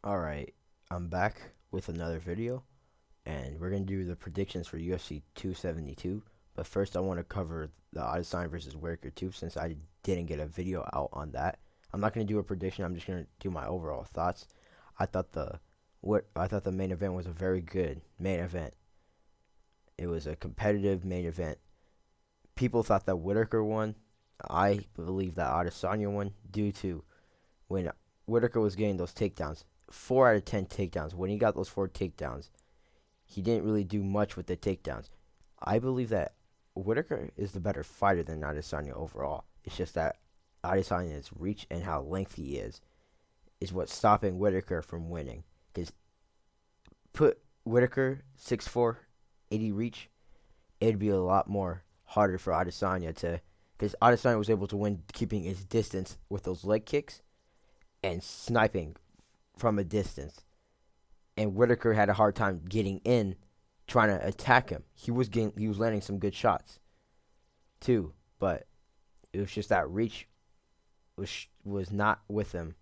Alright, I'm back with another video, and we're going to do the predictions for UFC 272. But first, I want to cover the Adesanya versus Whitaker 2 since I didn't get a video out on that. I'm not going to do a prediction. I'm just going to do my overall thoughts. I thought the main event was a very good main event. It was a competitive main event. People thought that Whitaker won. I believe that Adesanya won due to when Whitaker was getting those takedowns. 4 out of 10 takedowns. When he got those 4 takedowns, he didn't really do much with the takedowns. I believe that Whitaker is the better fighter than Adesanya overall. It's just that Adesanya's reach and how lengthy he is what's stopping Whitaker from winning. Because put Whitaker 6'4", 80 reach, it'd be a lot more harder for Adesanya to. Because Adesanya was able to win keeping his distance with those leg kicks and sniping from a distance, and Whitaker had a hard time getting in, trying to attack him. He was landing some good shots, too, but it was just that reach was not with him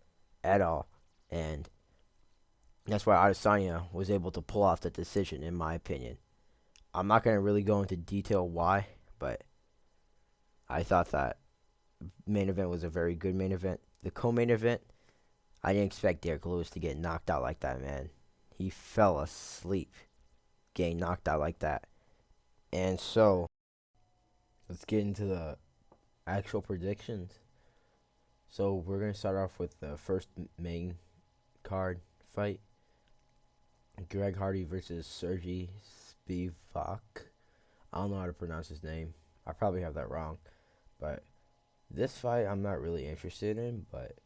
at all, and that's why Adesanya was able to pull off the decision, in my opinion. I'm not gonna really go into detail why, but I thought that main event was a very good main event. The co-main event, I didn't expect Derek Lewis to get knocked out like that, man. He fell asleep getting knocked out like that. And so, let's get into the actual predictions. So, we're going to start off with the first main card fight. Greg Hardy versus Sergey Spivak. I don't know how to pronounce his name. I probably have that wrong. But this fight I'm not really interested in, but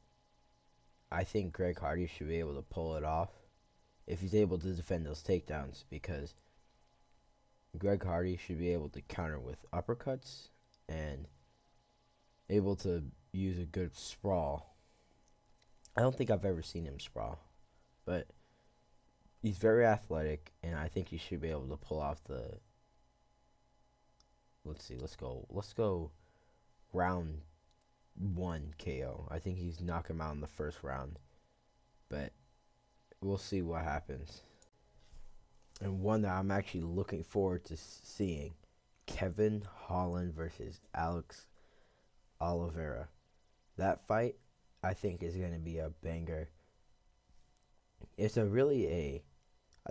I think Greg Hardy should be able to pull it off if he's able to defend those takedowns, because Greg Hardy should be able to counter with uppercuts and able to use a good sprawl. I don't think I've ever seen him sprawl, but he's very athletic, and I think he should be able to pull off the. Let's go round 1 KO. I think he's knock him out in the first round, but we'll see what happens. And one that I'm actually looking forward to seeing, Kevin Holland versus Alex Oliveira. That fight, I think, is going to be a banger. I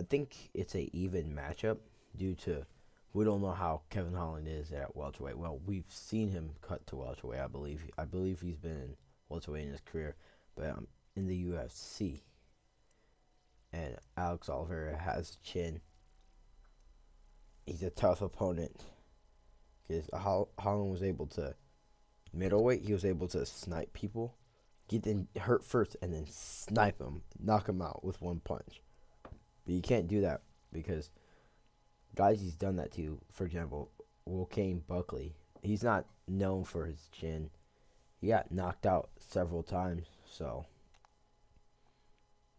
think it's a even matchup due to we don't know how Kevin Holland is at welterweight. Well, we've seen him cut to welterweight, I believe. I believe he's been in welterweight in his career, but in the UFC. And Alex Oliveira has a chin. He's a tough opponent. Because Holland was able to, middleweight, he was able to snipe people, get them hurt first, and then snipe them, knock them out with one punch. But you can't do that because guys he's done that to, for example, Joaquin Buckley, he's not known for his chin. He got knocked out several times, so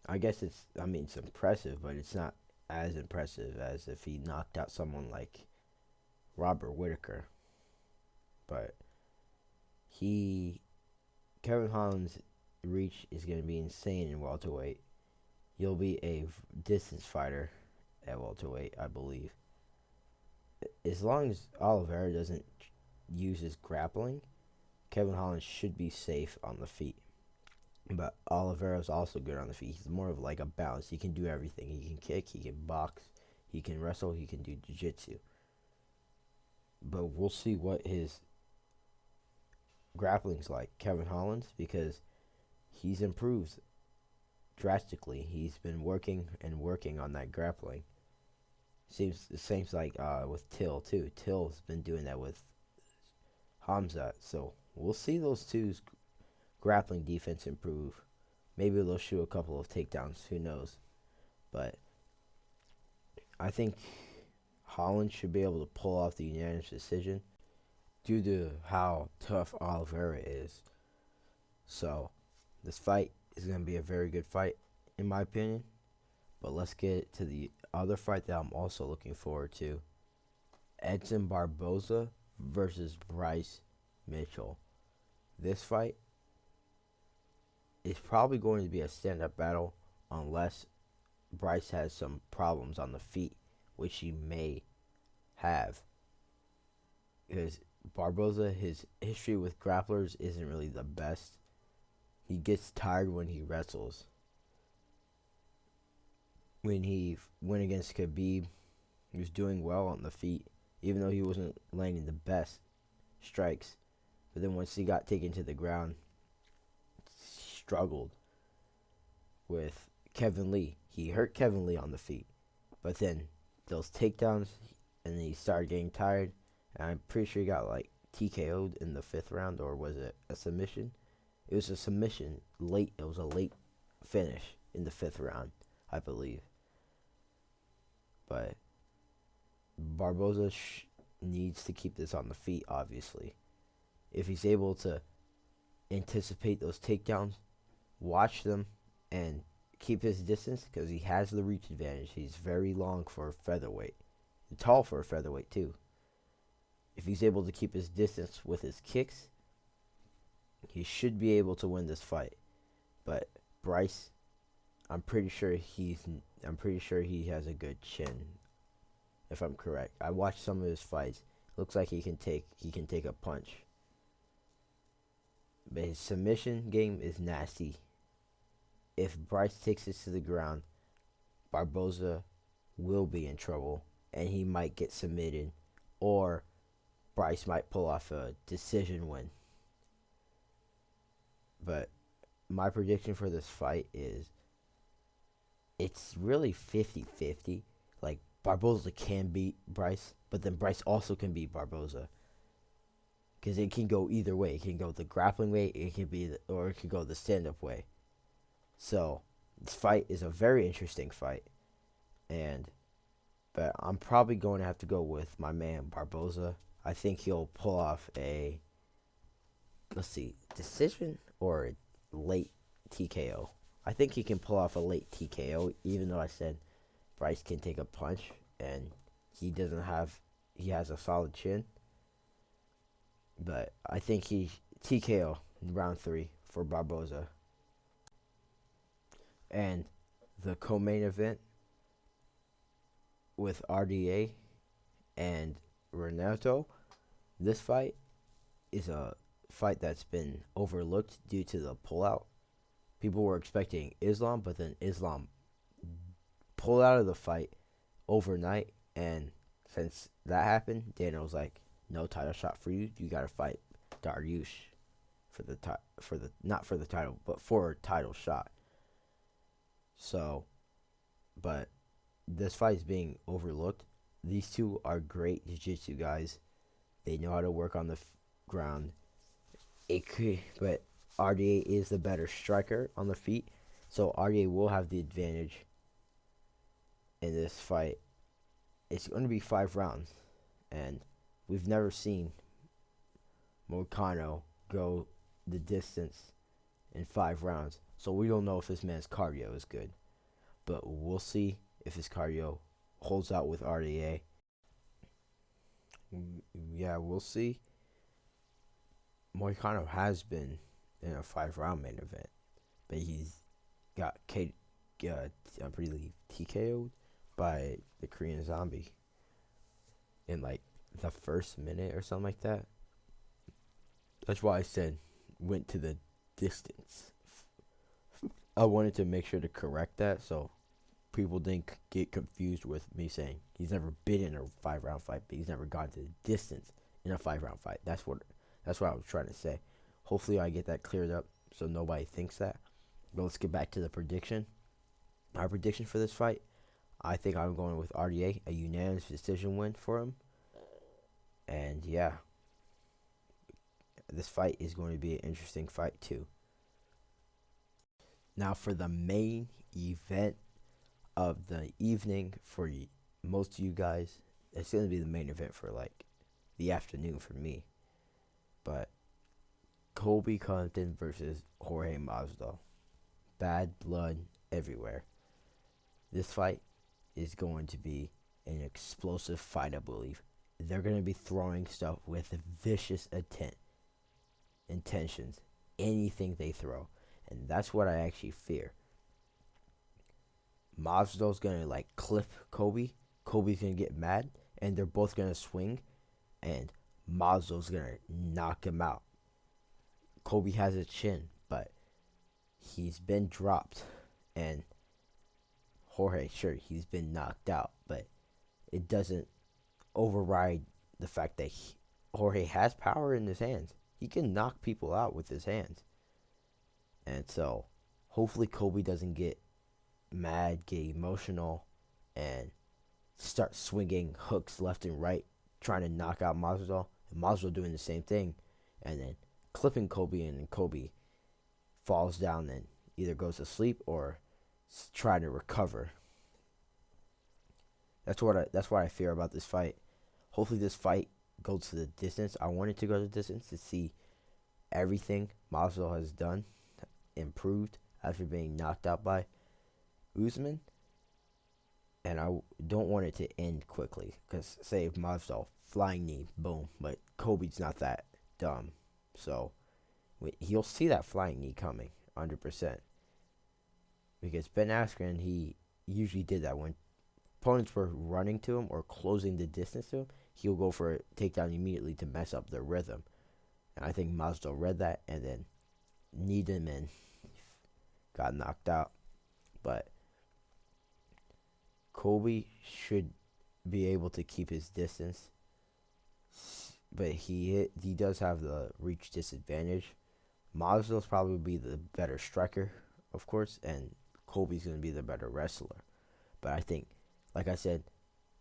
I guess it's impressive, but it's not as impressive as if he knocked out someone like Robert Whitaker. But Kevin Holland's reach is going to be insane in welterweight. He'll be a distance fighter at welterweight, I believe. As long as Oliveira doesn't use his grappling, Kevin Holland should be safe on the feet. But Oliveira is also good on the feet. He's more of like a balance. He can do everything. He can kick, he can box, he can wrestle, he can do jiu-jitsu. But we'll see what his grappling's like, Kevin Holland's, because he's improved drastically. He's been working on that grappling. Seems like with Till too. Till's been doing that with Hamza. So we'll see those two's grappling defense improve. Maybe they'll shoot a couple of takedowns. Who knows? But I think Holland should be able to pull off the unanimous decision due to how tough Oliveira is. So this fight is going to be a very good fight, in my opinion. But let's get to the other fight that I'm also looking forward to. Edson Barboza versus Bryce Mitchell. This fight is probably going to be a stand-up battle unless Bryce has some problems on the feet, which he may have. Because Barboza, his history with grapplers isn't really the best. He gets tired when he wrestles. When he went against Khabib, he was doing well on the feet, even though he wasn't landing the best strikes. But then once he got taken to the ground, he struggled with Kevin Lee. He hurt Kevin Lee on the feet. But then those takedowns, and then he started getting tired. And I'm pretty sure he got like TKO'd in the 5th round, or was it a submission? It was a submission late. It was a late finish in the 5th round, I believe. But Barboza needs to keep this on the feet, obviously. If he's able to anticipate those takedowns, watch them, and keep his distance, because he has the reach advantage. He's very long for a featherweight. And tall for a featherweight, too. If he's able to keep his distance with his kicks, he should be able to win this fight. But Bryce, I'm pretty sure he has a good chin, if I'm correct. I watched some of his fights. Looks like he can take a punch. But his submission game is nasty. If Bryce takes this to the ground, Barboza will be in trouble, and he might get submitted, or Bryce might pull off a decision win. But my prediction for this fight is it's really 50-50. Like, Barboza can beat Bryce, but then Bryce also can beat Barboza. Because it can go either way. It can go the grappling way, or it can go the stand-up way. So, this fight is a very interesting fight. But I'm probably going to have to go with my man Barboza. I think he'll pull off a, decision or a late TKO. I think he can pull off a late TKO, even though I said Bryce can take a punch, and he has a solid chin. But I think he TKO in round 3 for Barboza. And the co-main event with RDA and Ronaldo, this fight is a fight that's been overlooked due to the pullout. People were expecting Islam, but then Islam pulled out of the fight overnight, and since that happened, Dana was like, "No title shot for you. You gotta fight Dariush not for the title, but for a title shot." So, but this fight is being overlooked. These two are great jiu-jitsu guys. They know how to work on the ground. But RDA is the better striker on the feet, so RDA will have the advantage in this fight. It's going to be 5 rounds, and we've never seen Moicano go the distance in 5 rounds, so we don't know if this man's cardio is good. But we'll see if his cardio holds out with RDA. Yeah, we'll see. Moicano has been in a 5-round main event, but he's got I believe TKO'd by the Korean Zombie in like the first minute or something like that. That's why I said went to the distance. I wanted to make sure to correct that so people didn't get confused with me saying he's never been in a 5-round fight, but he's never gone to the distance in a 5-round fight. That's what I was trying to say. Hopefully I get that cleared up so nobody thinks that. But let's get back to the prediction. My prediction for this fight, I think I'm going with RDA, a unanimous decision win for him. And yeah, this fight is going to be an interesting fight too. Now for the main event of the evening for most of you guys, it's going to be the main event for like the afternoon for me. But Colby Covington versus Jorge Masvidal. Bad blood everywhere. This fight is going to be an explosive fight, I believe. They're going to be throwing stuff with vicious intentions. Anything they throw. And that's what I actually fear. Masvidal's gonna like clip Colby. Colby's gonna get mad, and they're both gonna swing, and Masvidal's gonna knock him out. Colby has a chin, but he's been dropped, and Jorge, sure, he's been knocked out, but it doesn't override the fact that Jorge has power in his hands. He can knock people out with his hands. And so, hopefully Colby doesn't get mad, get emotional, and start swinging hooks left and right, trying to knock out Masvidal. And Masvidal doing the same thing, and then clipping Colby, and then Colby falls down and either goes to sleep or trying to recover. That's what I fear about this fight. Hopefully this fight goes to the distance. I want it to go to the distance to see everything Masvidal has done, improved after being knocked out by Usman. And I don't want it to end quickly, because say Masvidal flying knee, boom. But Colby's not that dumb, so he'll see that flying knee coming 100%. Because Ben Askren, he usually did that when opponents were running to him or closing the distance to him. He'll go for a takedown immediately to mess up their rhythm. And I think Masvidal read that and then kneed him and got knocked out. But Colby should be able to keep his distance, but he does have the reach disadvantage. Masvidal's probably be the better striker, of course, and Colby's going to be the better wrestler. But I think, like I said,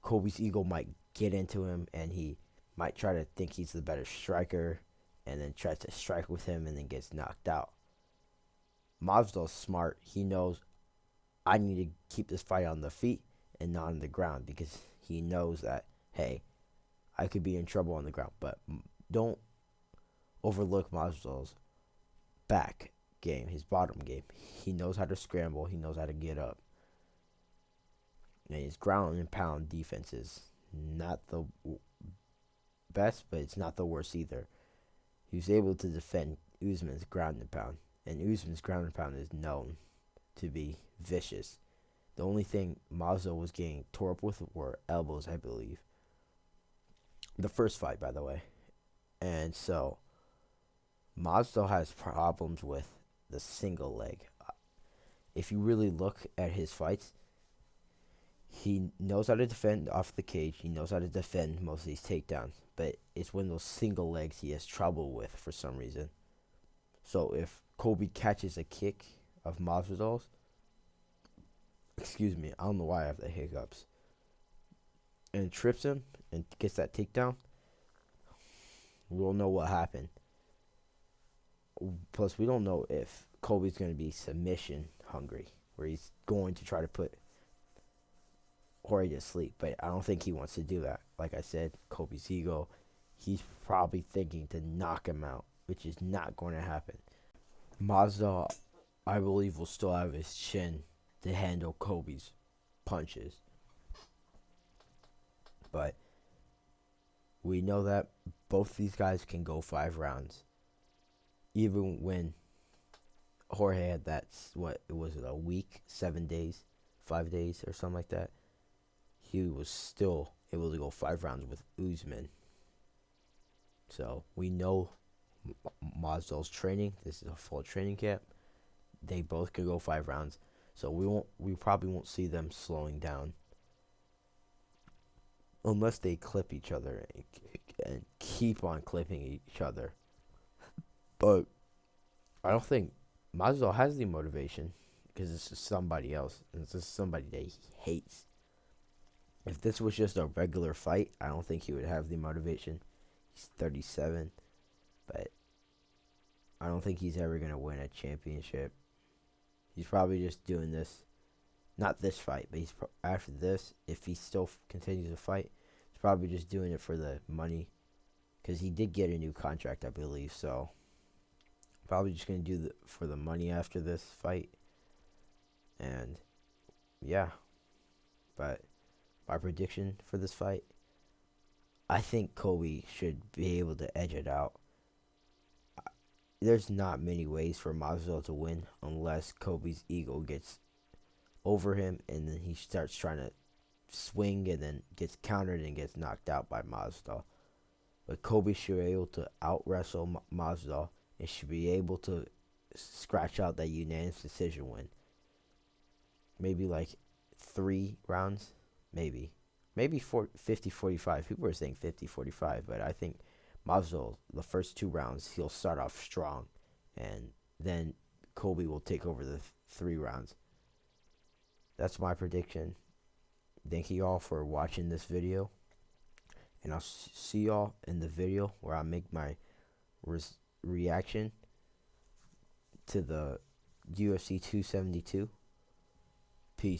Colby's ego might get into him, and he might try to think he's the better striker, and then tries to strike with him, and then gets knocked out. Masvidal's smart. He knows I need to keep this fight on the feet and not on the ground, because he knows that, hey, I could be in trouble on the ground. But don't overlook Masvidal's back game, his bottom game. He knows how to scramble. He knows how to get up. And his ground and pound defense is not the best, but it's not the worst either. He was able to defend Usman's ground and pound, and Usman's ground and pound is known to be vicious. The only thing Masvidal was getting tore up with were elbows, I believe. The first fight, by the way. And so, Masvidal has problems with the single leg. If you really look at his fights, he knows how to defend off the cage. He knows how to defend most of these takedowns. But it's when those single legs he has trouble with for some reason. So if Colby catches a kick of Masvidal's, excuse me, I don't know why I have the hiccups, and trips him and gets that takedown, we'll know what happened. Plus, we don't know if Colby's going to be submission hungry, where he's going to try to put Jorge to sleep. But I don't think he wants to do that. Like I said, Colby's ego, he's probably thinking to knock him out, which is not going to happen. Masvidal, I believe, will still have his chin to handle Colby's punches. But we know that both these guys can go 5 rounds. Even when Jorge had that, what was it, a week, 7 days, 5 days, or something like that, he was still able to go 5 rounds with Usman. So we know Masvidal's training. This is a full training camp. They both could go 5 rounds. So we probably won't see them slowing down unless they clip each other and keep on clipping each other. But I don't think Masvidal has the motivation, because this is somebody else, and this is somebody that he hates. If this was just a regular fight, I don't think he would have the motivation. He's 37, but I don't think he's ever going to win a championship. He's probably just doing this, not this fight, but after this, if he still continues to fight, he's probably just doing it for the money, because he did get a new contract, I believe, so probably just going to do for the money after this fight. And yeah, but my prediction for this fight, I think Colby should be able to edge it out. There's not many ways for Masvidal to win unless Colby's ego gets over him, and then he starts trying to swing and then gets countered and gets knocked out by Masvidal. But Colby should be able to out wrestle Masvidal and should be able to scratch out that unanimous decision win. Maybe like 3 rounds, maybe 50-45. People are saying 50-45, but I think Masvidal, the first 2 rounds, he'll start off strong, and then Colby will take over the 3 rounds. That's my prediction. Thank you all for watching this video, and I'll see y'all in the video where I make my reaction to the UFC 272. Peace.